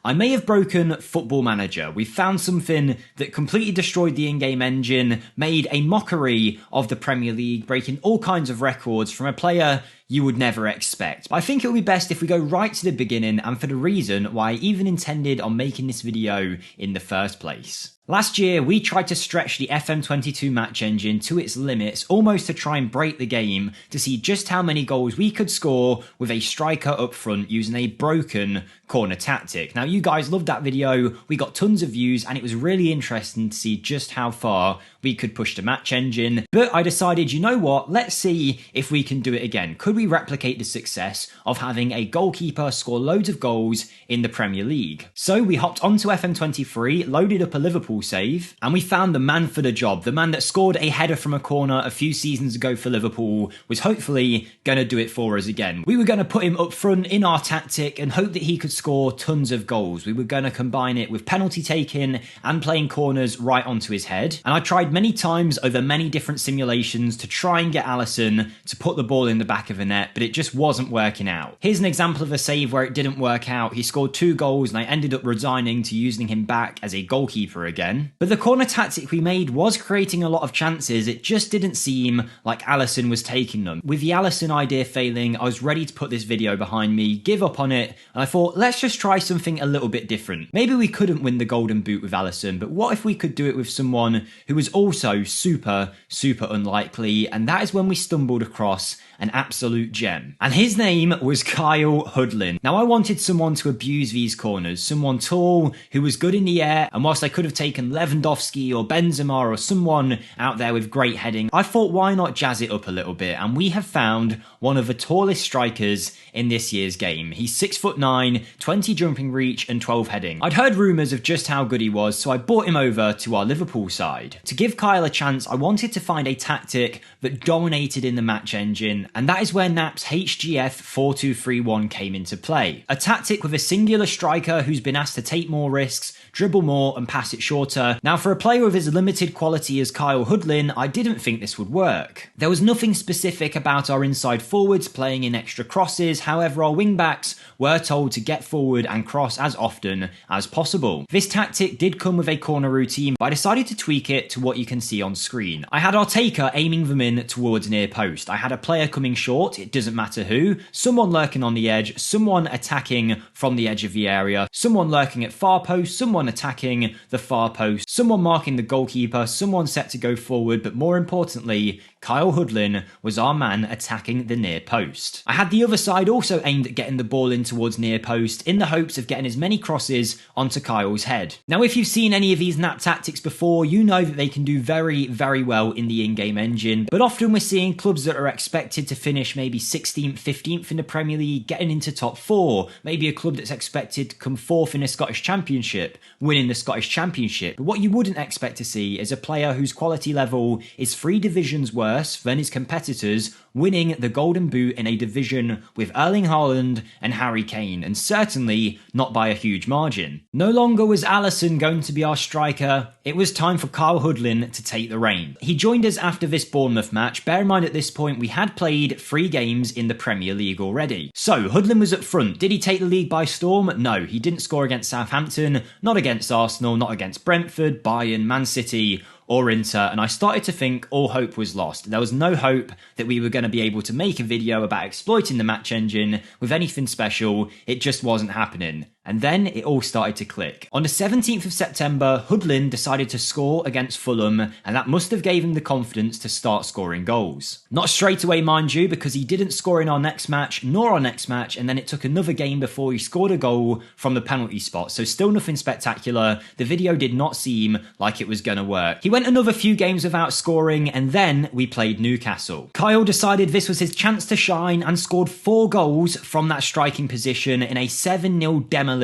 I may have broken Football Manager. We found something that completely destroyed the in-game engine, made a mockery of the Premier League, breaking all kinds of records from a player you would never expect. But I think it would be best if we go right to the beginning and for the reason why I even intended on making this video in the first place. Last year, we tried to stretch the FM22 match engine to its limits, almost to try and break the game, to see just how many goals we could score with a striker up front using a broken corner tactic. Now, you guys loved that video, we got tons of views, and it was really interesting to see just how far we could push the match engine. But I decided, you know what, let's see if we can do it again. Could we replicate the success of having a goalkeeper score loads of goals in the Premier League? So we hopped onto FM23, loaded up a Liverpool save, and we found the man for the job. The man that scored a header from a corner a few seasons ago for Liverpool was hopefully going to do it for us again. We were going to put him up front in our tactic and hope that he could score tons of goals. We were going to combine it with penalty taking and playing corners right onto his head. And I tried many times over many different simulations to try and get Alisson to put the ball in the back of the net, but it just wasn't working out. Here's an example of a save where it didn't work out. He scored 2 goals and I ended up resigning to using him back as a goalkeeper again. But the corner tactic we made was creating a lot of chances, it just didn't seem like Alisson was taking them. With the Alisson idea failing, I was ready to put this video behind me, give up on it, and I thought, let's just try something a little bit different. Maybe we couldn't win the golden boot with Alisson, but what if we could do it with someone who was also super unlikely? And that is when we stumbled across an absolute gem. And his name was Kyle Hudlin. Now, I wanted someone to abuse these corners, someone tall, who was good in the air, and whilst I could have taken Lewandowski or Benzema or someone out there with great heading, I thought, why not jazz it up a little bit? And we have found one of the tallest strikers in this year's game. He's 6'9", 20 jumping reach and 12 heading. I'd heard rumours of just how good he was, so I brought him over to our Liverpool side. To give Kyle a chance, I wanted to find a tactic that dominated in the match engine, and that is where Nap's HGF 4231 came into play. A tactic with a singular striker who's been asked to take more risks, dribble more and pass it shorter. Now, for a player of as limited quality as Kyle Hudlin, I didn't think this would work. There was nothing specific about our inside forwards playing in extra crosses, however our wing-backs were told to get forward and cross as often as possible. This tactic did come with a corner routine, but I decided to tweak it to what you can see on screen. I had our taker aiming them in towards near post. I had a player coming short, it doesn't matter who, someone lurking on the edge, someone attacking from the edge of the area, someone lurking at far post, someone attacking the far post, someone marking the goalkeeper, someone set to go forward, but more importantly, Kyle Hudlin was our man attacking the near post. I had the other side also aimed at getting the ball in towards near post in the hopes of getting as many crosses onto Kyle's head. Now, if you've seen any of these Nap tactics before, you know that they can do very well in the in-game engine, but often we're seeing clubs that are expected to finish maybe 16th, 15th in the Premier League, getting into top 4, maybe a club that's expected to come 4th in the Scottish Championship, winning the Scottish Championship. But what you wouldn't expect to see is a player whose quality level is 3 divisions worse than his competitors winning the Golden Boot in a division with Erling Haaland and Harry Kane, and certainly not by a huge margin. No longer was Alisson going to be our striker, it was time for Kyle Hudlin to take the reins. He joined us after this Bournemouth match. Bear in mind at this point we had played 3 games in the Premier League already. So Hudlin was up front. Did he take the league by storm? No, he didn't score against Southampton, not against Arsenal, not against Brentford, Bayern, Man City or Inter, and I started to think all hope was lost. There was no hope that we were going to be able to make a video about exploiting the match engine with anything special. It just wasn't happening. And then it all started to click. On the 17th of September, Hudlin decided to score against Fulham, and that must have gave him the confidence to start scoring goals. Not straight away, mind you, because he didn't score in our next match, nor our next match, and then it took another game before he scored a goal from the penalty spot, so still nothing spectacular. The video did not seem like it was going to work. He went another few games without scoring, and then we played Newcastle. Kyle decided this was his chance to shine and scored 4 goals from that striking position in a 7-0 demolition.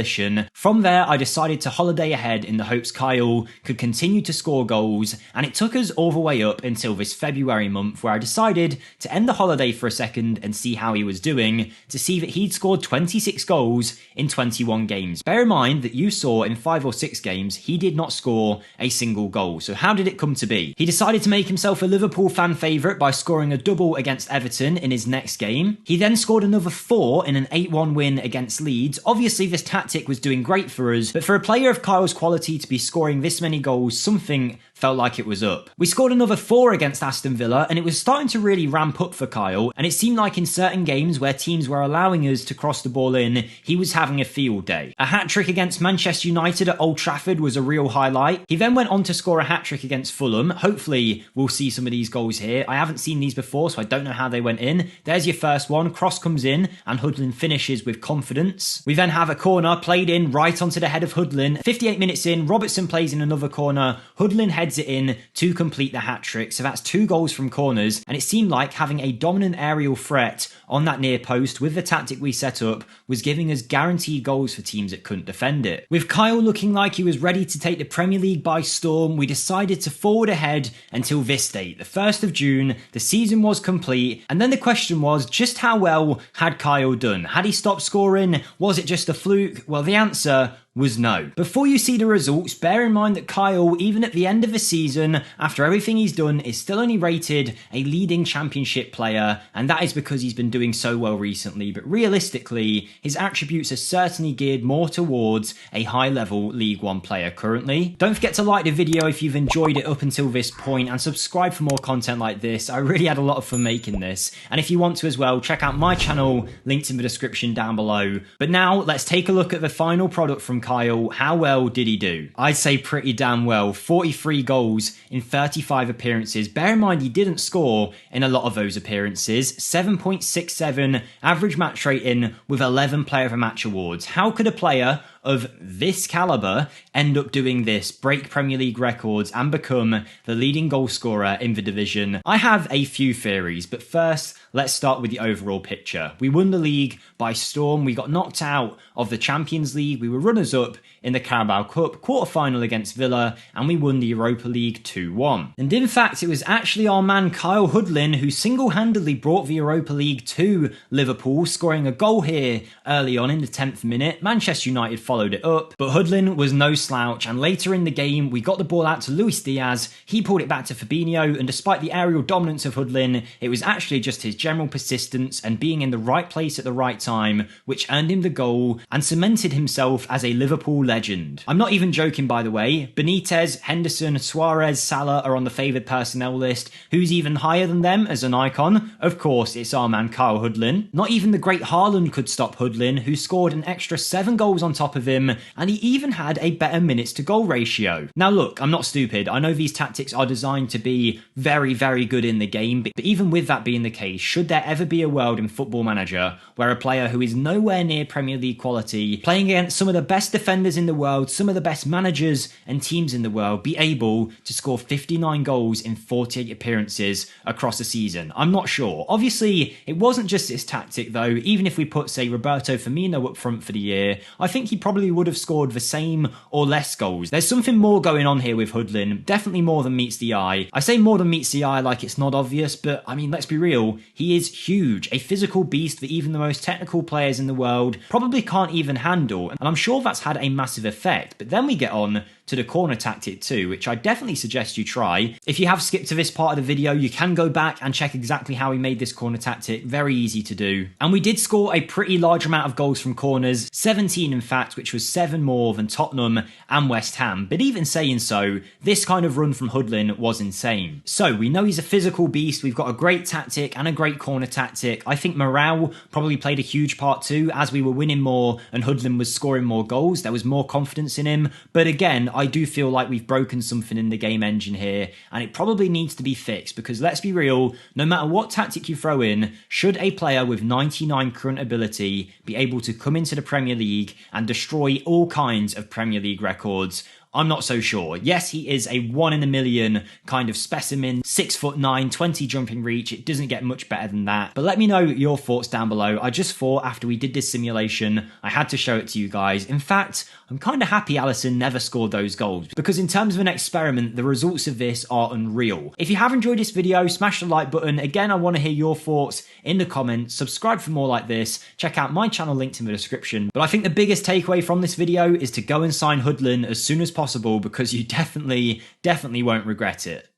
From there, I decided to holiday ahead in the hopes Kyle could continue to score goals, and it took us all the way up until this February month where I decided to end the holiday for a second and see how he was doing, to see that he'd scored 26 goals in 21 games. Bear in mind that you saw in 5 or 6 games he did not score a single goal. So how did it come to be? He decided to make himself a Liverpool fan favourite by scoring a double against Everton in his next game. He then scored another 4 in an 8-1 win against Leeds. Obviously this tactic was doing great for us, but for a player of Kyle's quality to be scoring this many goals, something felt like it was up. We scored another 4 against Aston Villa, and it was starting to really ramp up for Kyle, and it seemed like in certain games where teams were allowing us to cross the ball in, he was having a field day. A hat-trick against Manchester United at Old Trafford was a real highlight. He then went on to score a hat-trick against Fulham. Hopefully we'll see some of these goals here. I haven't seen these before, so I don't know how they went in. There's your first one. Cross comes in, and Hoodlin finishes with confidence. We then have a corner played in right onto the head of Hoodlin. 58 minutes in, Robertson plays in another corner. Hoodlin heads it in to complete the hat-trick. So that's 2 goals from corners, and it seemed like having a dominant aerial threat on that near post with the tactic we set up was giving us guaranteed goals for teams that couldn't defend it. With Kyle looking like he was ready to take the Premier League by storm, we decided to forward ahead until this date, the 1st of June. The season was complete, and then the question was, just how well had Kyle done? Had he stopped scoring? Was it just a fluke? Well, the answer was no. Before you see the results, bear in mind that Kyle, even at the end of the season, after everything he's done, is still only rated a leading championship player, and that is because he's been doing so well recently, but realistically, his attributes are certainly geared more towards a high-level League One player currently. Don't forget to like the video if you've enjoyed it up until this point, and subscribe for more content like this. I really had a lot of fun making this, and if you want to as well, check out my channel, linked in the description down below. But now, let's take a look at the final product from Kyle. How well did he do? I'd say pretty damn well. 43 goals in 35 appearances. Bear in mind he didn't score in a lot of those appearances. 7.67 average match rating with 11 player of the match awards. How could a player of this caliber end up doing this, break Premier League records and become the leading goal scorer in the division? I have a few theories, but first, let's start with the overall picture. We won the league by storm. We got knocked out of the Champions League. We were runners-up in the Carabao Cup, quarter-final against Villa, and we won the Europa League 2-1. And in fact, it was actually our man Kyle Hoodlin who single-handedly brought the Europa League to Liverpool, scoring a goal here early on in the 10th minute. Manchester United followed it up, but Hoodlin was no slouch, and later in the game, we got the ball out to Luis Diaz. He pulled it back to Fabinho, and despite the aerial dominance of Hoodlin, it was actually just his general persistence and being in the right place at the right time which earned him the goal and cemented himself as a Liverpool legend. I'm not even joking, by the way. Benitez, Henderson, Suarez, Salah are on the favoured personnel list. Who's even higher than them as an icon? Of course, it's our man Kyle Hoodlin. Not even the great Haaland could stop Hoodlin, who scored an extra 7 goals on top of him, and he even had a better minutes to goal ratio. Now look, I'm not stupid. I know these tactics are designed to be very, very good in the game, but even with that being the case, should there ever be a world in Football Manager where a player who is nowhere near Premier League quality, playing against some of the best defenders in the world, some of the best managers and teams in the world, be able to score 59 goals in 48 appearances across a season? I'm not sure. Obviously, it wasn't just this tactic though. Even if we put, say, Roberto Firmino up front for the year, I think he probably would have scored the same or less goals. There's something more going on here with Hoodlin, definitely more than meets the eye. I say more than meets the eye like it's not obvious, but I mean, let's be real, he is huge, a physical beast that even the most technical players in the world probably can't even handle, and I'm sure that's had a massive effect. But then we get on to the corner tactic too, which I definitely suggest you try. If you have skipped to this part of the video, you can go back and check exactly how he made this corner tactic. Very easy to do. And we did score a pretty large amount of goals from corners, 17 in fact, which was 7 more than Tottenham and West Ham. But even saying so, this kind of run from Hoodlin was insane. So we know he's a physical beast. We've got a great tactic and a great corner tactic. I think morale probably played a huge part too. As we were winning more and Hoodlin was scoring more goals, there was more confidence in him. But again, I do feel like we've broken something in the game engine here, and it probably needs to be fixed, because let's be real, no matter what tactic you throw in, should a player with 99 current ability be able to come into the Premier League and destroy all kinds of Premier League records? I'm not so sure. Yes, he is a 1 in a million kind of specimen, 6'9", 20 jumping reach. It doesn't get much better than that. But let me know your thoughts down below. I just thought after we did this simulation, I had to show it to you guys. In fact, I'm kind of happy Alisson never scored those goals, because in terms of an experiment, the results of this are unreal. If you have enjoyed this video, smash the like button. Again, I want to hear your thoughts in the comments. Subscribe for more like this. Check out my channel linked in the description. But I think the biggest takeaway from this video is to go and sign Hoodlin as soon as possible, because you definitely won't regret it.